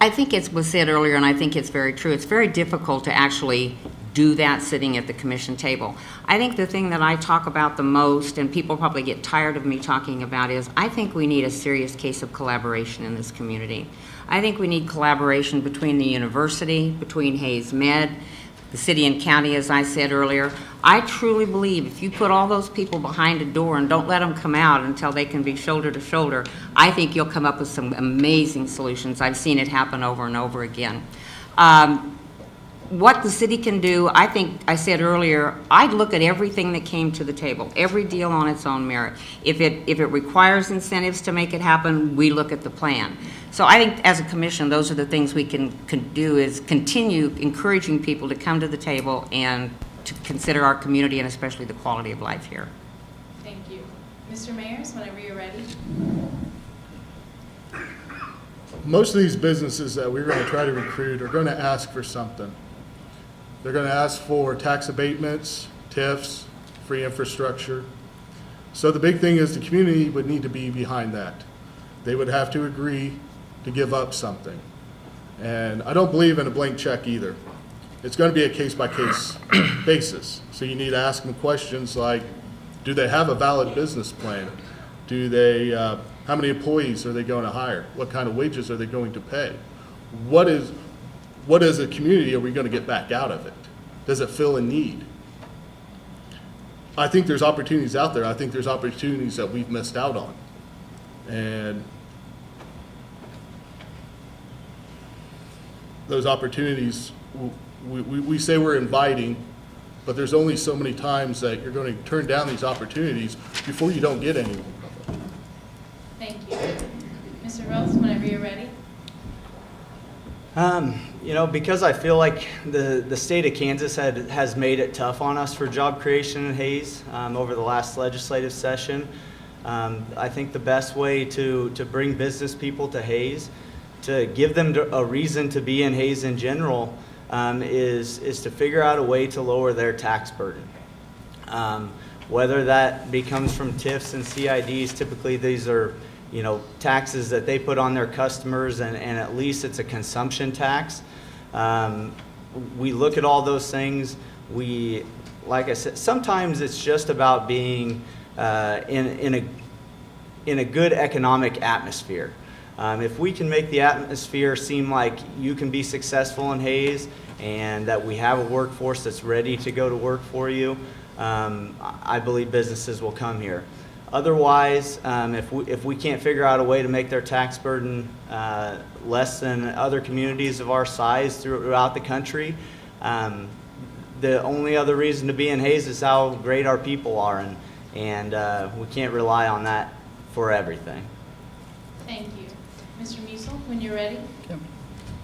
I think it was said earlier, and I think it's very true. It's very difficult to actually do that sitting at the commission table. I think the thing that I talk about the most, and people probably get tired of me talking about, is I think we need a serious case of collaboration in this community. I think we need collaboration between the university, between Hayes Med, the city and county, as I said earlier. I truly believe if you put all those people behind a door and don't let them come out until they can be shoulder to shoulder, I think you'll come up with some amazing solutions. I've seen it happen over and over again. What the city can do, I think I said earlier, I'd look at everything that came to the table, every deal on its own merit. If it requires incentives to make it happen, we look at the plan. So I think as a commission, those are the things we can do, is continue encouraging people to come to the table and to consider our community and especially the quality of life here. Thank you. Mr. Mayers, whenever you're ready. Most of these businesses that we're going to try to recruit are going to ask for something. They're going to ask for tax abatements, TIFs, free infrastructure. So the big thing is the community would need to be behind that. They would have to agree to give up something. And I don't believe in a blank check either. It's going to be a case-by-case basis. So you need to ask them questions like, do they have a valid business plan? Do they, how many employees are they going to hire? What kind of wages are they going to pay? What as a community are we going to get back out of it? Does it fill a need? I think there's opportunities out there. I think there's opportunities that we've missed out on. And those opportunities, we say we're inviting, but there's only so many times that you're going to turn down these opportunities before you don't get any. Thank you. Mr. Rose, whenever you're ready. Because I feel like the state of Kansas has made it tough on us for job creation in Hayes over the last legislative session. I think the best way to bring business people to Hayes, to give them a reason to be in Hayes in general, is to figure out a way to lower their tax burden. Whether that becomes from TIFs and CIDs, typically these are taxes that they put on their customers, and at least it's a consumption tax. We look at all those things. Like I said, sometimes it's just about being in a good economic atmosphere. If we can make the atmosphere seem like you can be successful in Hayes and that we have a workforce that's ready to go to work for you, I believe businesses will come here. Otherwise, if we can't figure out a way to make their tax burden less than other communities of our size throughout the country, the only other reason to be in Hayes is how great our people are, and we can't rely on that for everything. Thank you. Mr. Musil, when you're ready.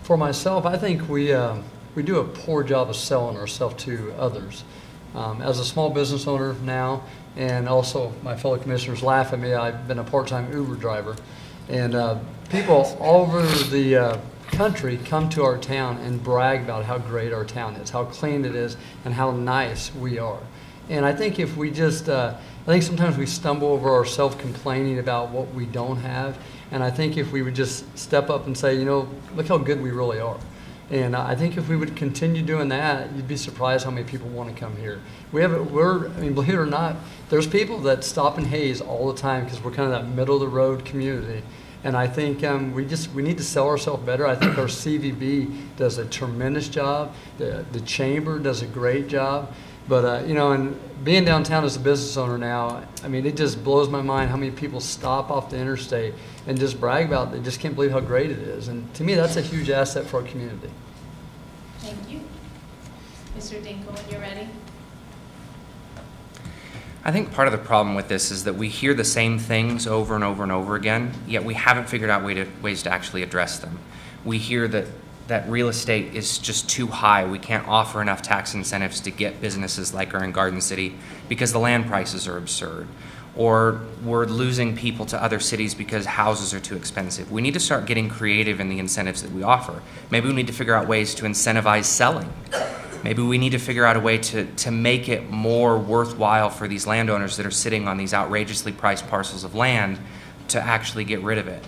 For myself, I think we do a poor job of selling ourselves to others. As a small business owner now, and also my fellow commissioners laugh at me, I've been a part-time Uber driver, and people all over the country come to our town and brag about how great our town is, how clean it is, and how nice we are. And I think if we just, I think sometimes we stumble over ourselves complaining about what we don't have, and I think if we would just step up and say, look how good we really are. And I think if we would continue doing that, you'd be surprised how many people want to come here. Believe it or not, there's people that stop in Hayes all the time because we're kind of that middle of the road community. And I think we need to sell ourselves better. I think our CVB does a tremendous job. The chamber does a great job. But and being downtown as a business owner now, it just blows my mind how many people stop off the interstate and just brag about it. They just can't believe how great it is. And to me, that's a huge asset for our community. Thank you. Mr. Dinkle, when you're ready. I think part of the problem with this is that we hear the same things over and over and over again, yet we haven't figured out ways to actually address them. We hear that real estate is just too high. We can't offer enough tax incentives to get businesses like our in Garden City because the land prices are absurd. Or we're losing people to other cities because houses are too expensive. We need to start getting creative in the incentives that we offer. Maybe we need to figure out ways to incentivize selling. Maybe we need to figure out a way to make it more worthwhile for these landowners that are sitting on these outrageously priced parcels of land to actually get rid of it.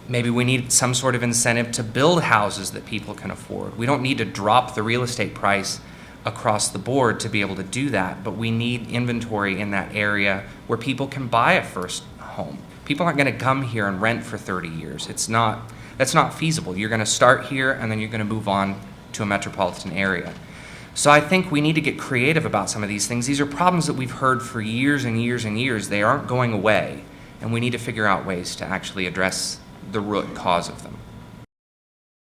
Maybe we need some sort of incentive to build houses that people can afford. We don't need to drop the real estate price across the board to be able to do that, but we need inventory in that area where people can buy a first home. People aren't going to come here and rent for 30 years. That's not feasible. You're going to start here and then you're going to move on to a metropolitan area. So I think we need to get creative about some of these things. These are problems that we've heard for years and years and years. They aren't going away, and we need to figure out ways to actually address the root cause of them.